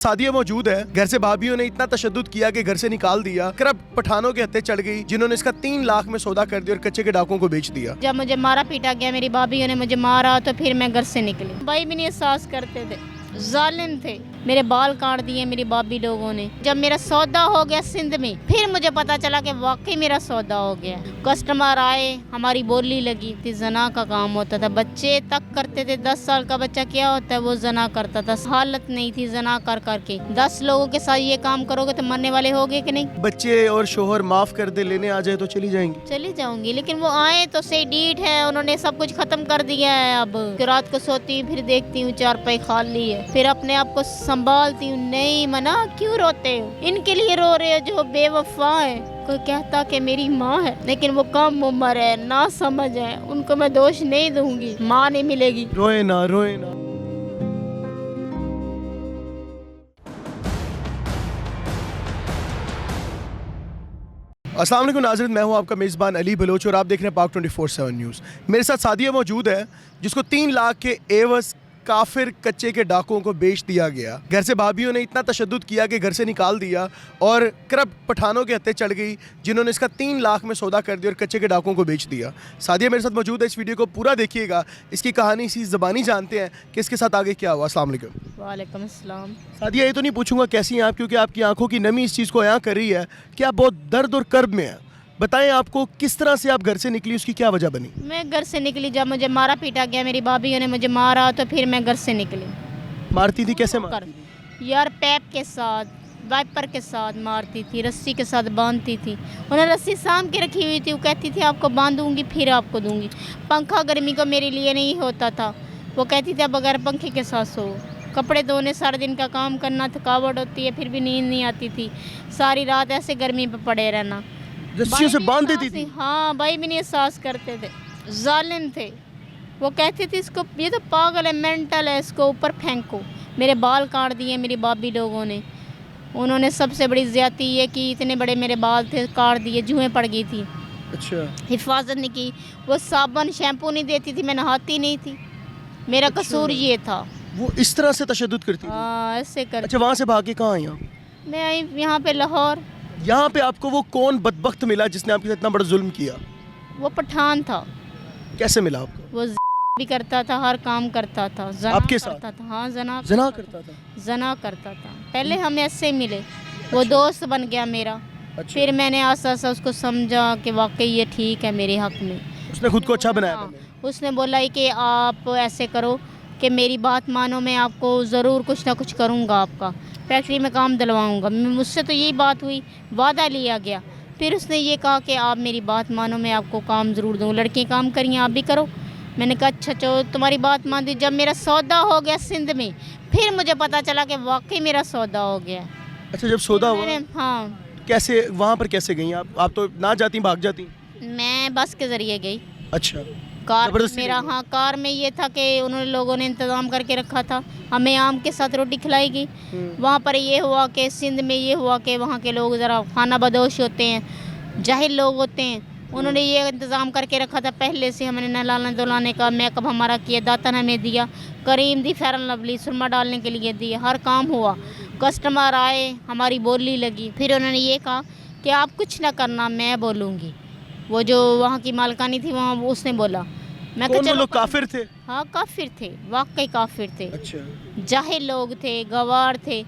सादिया मौजूद है। घर से भाभीियों ने इतना तशद्दुद किया कि घर से निकाल दिया। करब पठानों के हत्थे चढ़ गई जिन्होंने इसका 3 लाख में सौदा कर दिया और कच्चे के डाकुओं को बेच दिया। जब मुझे मारा पीटा गया, मेरी भाभीियों ने मुझे मारा तो फिर मैं घर से निकली। भाई भी नहीं एहसास करते थे, जालिम थे। मेरे बाल काट दिए मेरी भाभी लोगों ने। जब मेरा सौदा हो गया सिंध में, फिर मुझे पता चला कि वाकई मेरा सौदा हो गया। कस्टमर आए, हमारी बोली लगी थी। जना का काम होता था, बच्चे तक करते थे। 10 साल का बच्चा क्या होता है, वो जना करता था। हालत नहीं थी जना कर करके। 10 लोगों के साथ ये काम करोगे तो मरने वाले होगे कि नहीं। बच्चे और शोहर माफ कर दे, लेने आ जाए तो चली जाएंगी। चली जाऊंगी, लेकिन वो आए तो सही डीट है, उन्होंने सब कुछ खत्म कर दिया है। अब रात को सोती हूँ, फिर देखती हूँ चारपाई खाली है, फिर अपने आप को संभालती हूँ। नहीं मना, क्यों रोते हो? इनके लिए रो रहे हो जो बेवफा है। कोई कहता कि मेरी माँ है, लेकिन वो कम उम्र है, ना समझ है, उनको मैं दोष नहीं दूंगी। माँ नहीं मिलेगी। रोए ना, रोए ना। अस्सलाम वालेकुम नाज़रीन, मैं हूं आपका मेज़बान अली बलोच और आप देख रहे हैं पाक 24/7 न्यूज़। मेरे साथ सादिया मौजूद है जिसको 3 लाख के एवज काफिर कच्चे के डाकुओं को बेच दिया गया। घर से भाभीियों ने इतना तशद्दुद किया कि घर से निकाल दिया और करब पठानों के हत्थे चढ़ गई जिन्होंने इसका 3 लाख में सौदा कर दिया और कच्चे के डाकुओं को बेच दिया। सादिया मेरे साथ मौजूद है, इस वीडियो को पूरा देखिएगा, इसकी कहानी इसी ज़बानी जानते हैं कि इसके साथ आगे क्या हुआ। अस्सलाम वालेकुम। वालेकुम अस्सलाम। सादिया, ये तो नहीं पूछूंगा कैसी हैं आप, क्योंकि आपकी आंखों की नमी इस चीज़ को यहाँ कर रही है कि आप बहुत दर्द और कर्ब में हैं। बताएं आपको किस तरह से आप घर से निकली, उसकी क्या वजह बनी? मैं घर से निकली जब मुझे मारा पीटा गया, मेरी भाभीियों ने मुझे मारा तो फिर मैं घर से निकली। मारती थी? कैसे मारती थी? यार पैप के साथ, वाइपर के साथ मारती थी, रस्सी के साथ बांधती थी। उन्हें रस्सी साम के रखी हुई थी, वो कहती थी आपको बांधूंगी फिर आपको दूंगी। पंखा गर्मी को मेरे लिए नहीं होता था, वो कहती थी बगैर पंखे के साथ सो। कपड़े धोने, सारा दिन का काम करना, थकावट होती है, फिर भी नींद नहीं आती थी। सारी रात ऐसे गर्मी पे पड़े रहना। रस्सियों से बांध देती थी? हाँ, भाई भी नहीं एहसास करते थे, जालिम थे। वो कहती थी इसको, ये तो पागल है, मेंटल है, इसको ऊपर फेंको। मेरे बाल काट दिए मेरी भाभी लोगों ने। उन्होंने सबसे बड़ी ज्यादती ये की, इतने बड़े मेरे बाल थे, काट दिए, जुएँ पड़ गई थी। अच्छा। हिफाजत नहीं की। वो साबुन शैम्पू नहीं देती थी, मैं नहाती नहीं थी। मेरा कसूर ये था। वो इस तरह से तशद्दुद करती थी? हाँ, ऐसे कर। अच्छा, वहाँ से भाग के कहाँ आई आप? मैं आई यहाँ पे लाहौर। यहाँ पे आपको वो कौन बदबख्त मिला जिसने आपके साथ इतना बड़ा जुल्म किया? वो पठान था। कैसे मिला आपको? वो भी करता था, हर काम करता था। जना आपके करता साथ? था। हाँ, जना करता था। जना करता था। पहले हम ऐसे मिले, वो दोस्त बन गया मेरा। अच्छा। फिर मैंने आस्ता आस्ता उसको समझा कि वाकई ये ठीक है मेरे हक में। उसने खुद को अच्छा बनाया? हाँ, उसने बोला कि आप ऐसे करो कि मेरी बात मानो, मैं आपको ज़रूर कुछ ना कुछ करूँगा, आपका फैक्ट्री में काम दिलवाऊँगा। मुझसे तो यही बात हुई, वादा लिया गया। फिर उसने ये कहा कि आप मेरी बात मानो, मैं आपको काम ज़रूर दूँ, लड़के काम करिए, आप भी करो। मैंने कहा अच्छा चलो, तुम्हारी बात मान दी। जब मेरा सौदा हो गया सिंध में, फिर मुझे पता चला कि वाकई मेरा सौदा हो गया। अच्छा, जब सौदा हुआ, हाँ। कैसे वहाँ पर कैसे गई आप तो ना जाती, भाग जाती? मैं बस के ज़रिए गई। अच्छा। कार मेरा, हाँ, कार में ये था कि उन्होंने लोगों ने इंतज़ाम करके रखा था, हमें आम के साथ रोटी खिलाई गई। वहाँ पर ये हुआ कि सिंध में ये हुआ कि वहाँ के लोग ज़रा खाना बदोश होते हैं, जाहिल लोग होते हैं। उन्होंने ये इंतज़ाम करके रखा था पहले से, हमने नहलाने धुलाने का, मेकअप हमारा किया, दातन हमें दिया, करीम दी, फेयर एंड लवली, सुरमा डालने के लिए दिए, हर काम हुआ। कस्टमर आए, हमारी बोली लगी। फिर उन्होंने ये कहा कि आप कुछ ना करना, मैं बोलूँगी। वो जो वहाँ की मालकानी थी, वहाँ उसने बोला। मैं कौन वो लोग काफिर थे? हाँ, काफिर थे, वाकई काफिर थे। अच्छा। जाहिल लोग थे, गवार थे।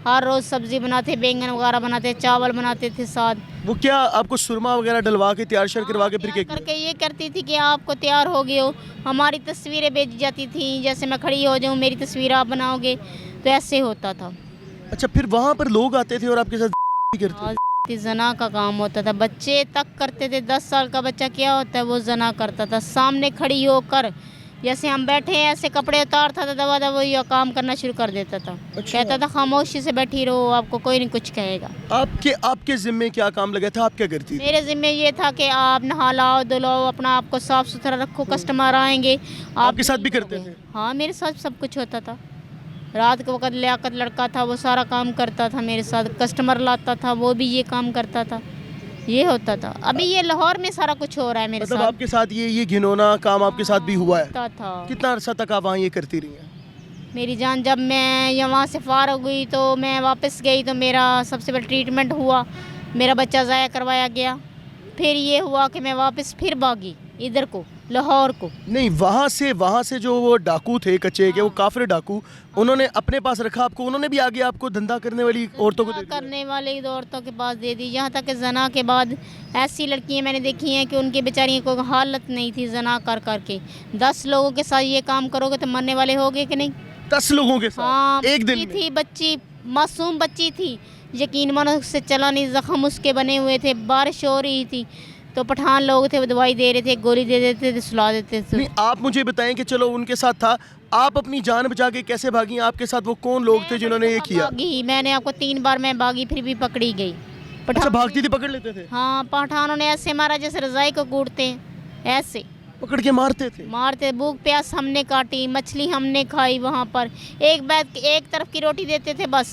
हर रोज़ सब्ज़ी बनाते, बैंगन वगैरह बनाते, चावल बनाते थे साथ। वो क्या आपको सुरमा वगैरह डलवा के, तैयार शर करवा के, फिर क्या करके ये करती थी कि आपको तैयार हो गए हो, हमारी तस्वीरें भेजी जाती थी, जैसे मैं खड़ी हो जाऊँ, मेरी तस्वीर आप बनाओगे, तो ऐसे होता था। अच्छा, फिर वहाँ पर लोग आते थे और आपके साथ करते थे? जना का काम होता था, बच्चे तक करते थे। 10 साल का बच्चा क्या होता है, वो जना करता था। सामने खड़ी होकर, जैसे हम बैठे हैं ऐसे कपड़े उतारता था, दबा दबा ये काम करना शुरू कर देता था। अच्छा। कहता था खामोशी से बैठी रहो, आपको कोई नहीं कुछ कहेगा। आपके जिम्मे क्या काम लगा था, आप क्या करती थी? मेरे जिम्मे ये था कि आप नहा लाओ, धुलाओ, अपना आपको साफ सुथरा रखो, कस्टमर आएंगे। आपके साथ भी करते थे? हाँ, मेरे साथ सब कुछ होता था। रात के वक्त लियाकत लड़का था, वो सारा काम करता था मेरे साथ। कस्टमर लाता था, वो भी ये काम करता था, ये होता था। अभी ये लाहौर में सारा कुछ हो रहा है मेरे साथ। आपके साथ ये घिनौना काम आपके साथ भी हुआ है? था। कितना अरसा तक आप वहाँ ये करती रही हैं? मेरी जान, जब मैं यहाँ से फारग हुई तो मैं वापस गई तो मेरा सबसे पहले ट्रीटमेंट हुआ, मेरा बच्चा ज़ाया करवाया गया। फिर ये हुआ कि मैं वापस फिर भागी इधर को, लाहौर को। नहीं, वहाँ से जो वो डाकू थे कच्चे के, वो काफिर डाकू, उन्होंने अपने पास रखा आपको, उन्होंने भी आगे आपको धंधा करने वाली औरतों को दे दिया? करने वाली औरतों के पास दे दी। यहाँ तक कि जना के बाद ऐसी लड़कियाँ मैंने देखी हैं कि उनकी बेचारियों को हालत नहीं थी जना कर करके। 10 लोगों के साथ ये काम करोगे तो मरने वाले होगे कि नहीं? 10 लोगों के साथ हाँ, एक दिन में? थी बच्ची, मासूम बच्ची थी, यकीन मानो उससे चला नहीं, जख्म उसके बने हुए थे, बारिश हो रही थी तो पठान लोग थे, वो दवाई दे रहे थे, गोली दे देते थे, सुला देते थे। नहीं, आप मुझे बताएं कि चलो उनके साथ था, आप अपनी जान बचा के कैसे भागी? आपके साथ वो कौन लोग थे जिन्होंने ये किया? भागी, मैंने आपको 3 बार मैं भागी, फिर भी पकड़ी गई। अच्छा, भागती थी, पकड़ लेते थे? हाँ, पठानों ने ऐसे मारा जैसे रजाई को कूटते हैं, ऐसे पकड़ के मारते थे? मारते। भूख प्यास हमने काटी, मछली हमने खाई वहाँ पर, एक तरफ की रोटी देते थे बस।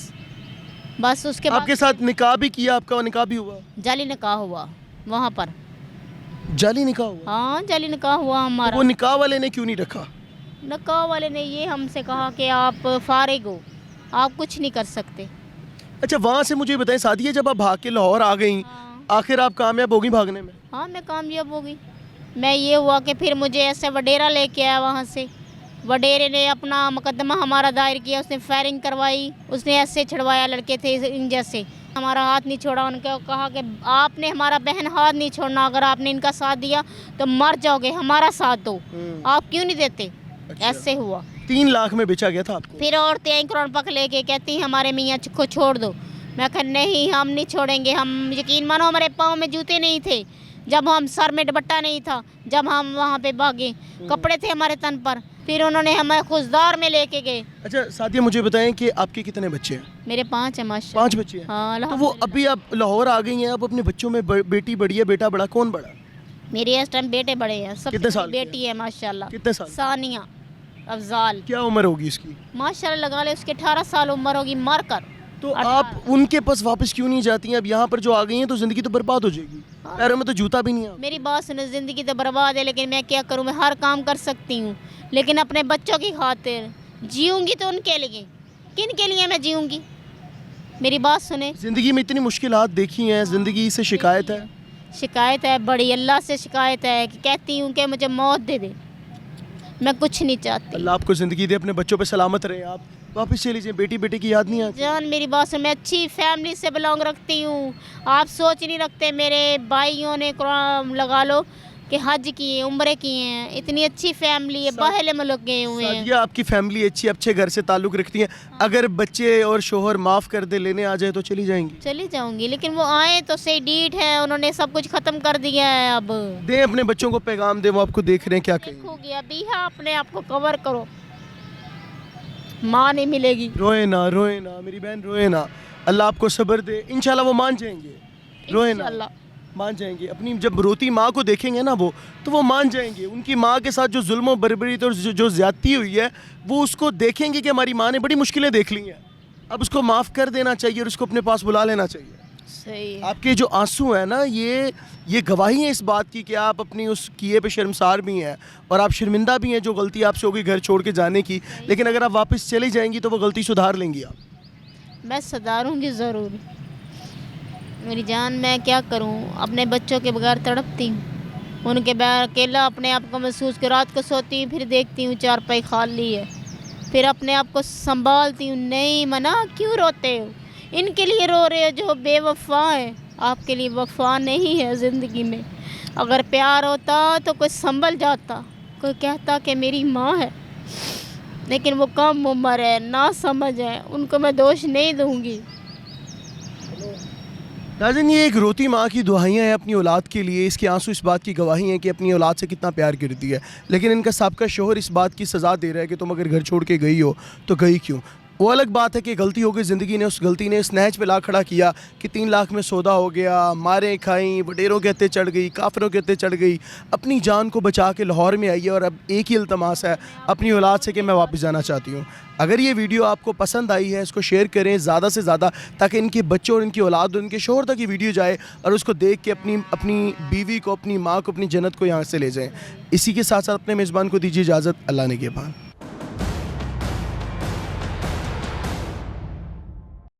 उसके बाद आपके साथ निकाह भी किया? आपका निकाह भी हुआ? जाली निकाह हुआ वहाँ पर। जाली निकाह हुआ? हाँ, जाली निकाह हुआ हमारा। वो निकाह वाले ने क्यों नहीं रखा? निकाह वाले ने ये हमसे कहा कि आप फारिग हो, आप कुछ नहीं कर सकते। अच्छा, वहाँ से मुझे बताएं सादिया, जब आप भाग के लाहौर आ गई, हाँ, आखिर आप कामयाब होगी भागने में? हाँ, मैं कामयाब हो गई। मैं ये हुआ कि फिर मुझे ऐसे वडेरा लेके आया वहाँ से। वडेरे ने अपना मुकदमा हमारा दायर किया, उसने फायरिंग करवाई, उसने ऐसे छड़वाया, लड़के थे इन जैसे, हमारा हाथ नहीं छोड़ा। उनको कहा कि आपने हमारा बहन हाथ नहीं छोड़ना, अगर आपने इनका साथ दिया तो मर जाओगे, हमारा साथ दो, आप क्यों नहीं देते? अच्छा। ऐसे हुआ। 3 लाख में बेचा गया था आपको? फिर औरतें आई करोड़ पक लेके कहती हैं हमारे मियाँ को छोड़ दो। मैं कहा नहीं, हम नहीं छोड़ेंगे। हम, यकीन मानो, हमारे पाँव में जूते नहीं थे, जब हम सर में दुपट्टा नहीं था, जब हम वहाँ पे भागे, कपड़े थे हमारे तन पर। फिर उन्होंने हमें खुशदार में लेके गए। अच्छा सादिया, मुझे बताएं कि आपके कितने बच्चे हैं? मेरे 5 हैं माशाल्लाह। 5 बच्चे हैं? हाँ, तो वो अभी आप लाहौर आ गई हैं, आप अपने बच्चों में बेटी बड़ी है, बेटा बड़ा, कौन बड़ा? मेरे इस टाइम बेटे बड़े हैं, कितने सबसे साल के बेटी है माशाल्लाह। कितने साल? सानिया अफजाल। क्या उम्र होगी इसकी? माशाल्लाह लगा ले, उसके 18 साल उम्र होगी मर कर। तो आप उनके पास वापस क्यों नहीं जाती हैं? अब यहाँ पर जो आ गई हैं तो ज़िंदगी तो बर्बाद हो जाएगी, पैरों में तो जूता भी नहीं है। मेरी बात सुनो, ज़िंदगी तो बर्बाद है, लेकिन मैं क्या करूँ, मैं हर काम कर सकती हूँ, लेकिन अपने बच्चों की खातिर जीऊँगी तो उनके लिए, किन के लिए मैं जीऊँगी? मेरी बात सुने। ज़िंदगी में इतनी मुश्किलात देखी हैं, ज़िंदगी से शिकायत है? शिकायत है बड़ी, अल्लाह से शिकायत है कि कहती हूँ कि मुझे मौत दे दे, मैं कुछ नहीं चाहती। अल्लाह आपको ज़िंदगी दे, अपने बच्चों पे सलामत रहे, आप वापस चली जाए। बेटी बेटे की याद नहीं आती? जान मेरी बात सुन, मैं अच्छी फैमिली से बिलोंग रखती हूँ, आप सोच नहीं रखते। मेरे भाइयों ने कुरान लगा लो कि हज किए, उम्रे किए हैं, इतनी अच्छी फैमिली है, बाहर मुल्क गए हुए हैं। सादिया, आपकी फैमिली अच्छे घर से ताल्लुक़ रखती हैं, अगर बच्चे और शोहर माफ़ कर दे, लेने आ जाए तो चली जाएंगी? चली जाऊंगी, लेकिन वो आए तो सही डीठ है, उन्होंने सब कुछ ख़त्म कर दिया है। अब दें अपने बच्चों को पैगाम दें, वो आपको देख रहे हैं, क्या कहें? हो गया बिहा, अपने आप को कवर करो, माँ नहीं मिलेगी। रोए ना मेरी बहन, रोए ना, अल्लाह आपको सब्र दे, इंशाल्लाह वो मान जाएंगे। रोए ना, इंशाल्लाह मान जाएंगे। अपनी जब रोती माँ को देखेंगे ना वो, तो वो मान जाएंगे। उनकी माँ के साथ जो जुल्म और बर्बरी और जो ज़्यादती हुई है, वो उसको देखेंगे कि हमारी माँ ने बड़ी मुश्किलें देख ली हैं, अब उसको माफ़ कर देना चाहिए और उसको अपने पास बुला लेना चाहिए। सही है। आपके जो आंसू हैं ना, ये गवाही है इस बात की कि आप अपनी उस किए पे शर्मसार भी हैं और आप शर्मिंदा भी हैं जो गलती आपसे होगी घर छोड़ के जाने की। लेकिन अगर आप वापस चली जाएंगी तो वो गलती सुधार लेंगी आप? मैं सुधारूंगी ज़रूर मेरी जान। मैं क्या करूं, अपने बच्चों के बगैर तड़पती हूँ, उनके बगैर अकेला अपने आप को महसूस कर, रात को सोती हूँ, फिर देखती हूँ चारपाई खाली है, फिर अपने आप को संभालती हूँ। नहीं मना, क्यों रोते हो? इनके लिए रो रहे हो जो बेवफा है, आपके लिए वफा नहीं है ज़िंदगी में। अगर प्यार होता तो कोई संभल जाता, कोई कहता कि मेरी माँ है, लेकिन वो कम उम्र है, ना समझ है, उनको मैं दोष नहीं दूंगी। नाज़रीन, ये एक रोती माँ की दुआएं हैं अपनी औलाद के लिए। इसके आंसू इस बात की गवाही हैं कि अपनी औलाद से कितना प्यार करती है। लेकिन इनका साबका शोहर इस बात की सज़ा दे रहा है कि तुम अगर घर छोड़ के गई हो तो गई क्यों। वो अलग बात है कि गलती हो गई, ज़िंदगी ने उस गलती ने इस नहज पे ला खड़ा किया कि 3 लाख में सौदा हो गया, मारें खाई, वडेरों के हत्थे चढ़ गई, काफिरों के हत्थे चढ़ गई, अपनी जान को बचा के लाहौर में आई है और अब एक ही इल्तमास है अपनी औलाद से कि मैं वापस जाना चाहती हूँ। अगर ये वीडियो आपको पसंद आई है, इसको शेयर करें ज़्यादा से ज़्यादा, ताकि इनके बच्चों और इनकी औलाद और इनके शोहर तक ये वीडियो जाए और उसको देख के अपनी बीवी को, अपनी माँ को, अपनी जन्नत को यहाँ से ले जाएँ। इसी के साथ साथ अपने मेज़बान को दीजिए इजाज़त। अल्लाह ने के बाद।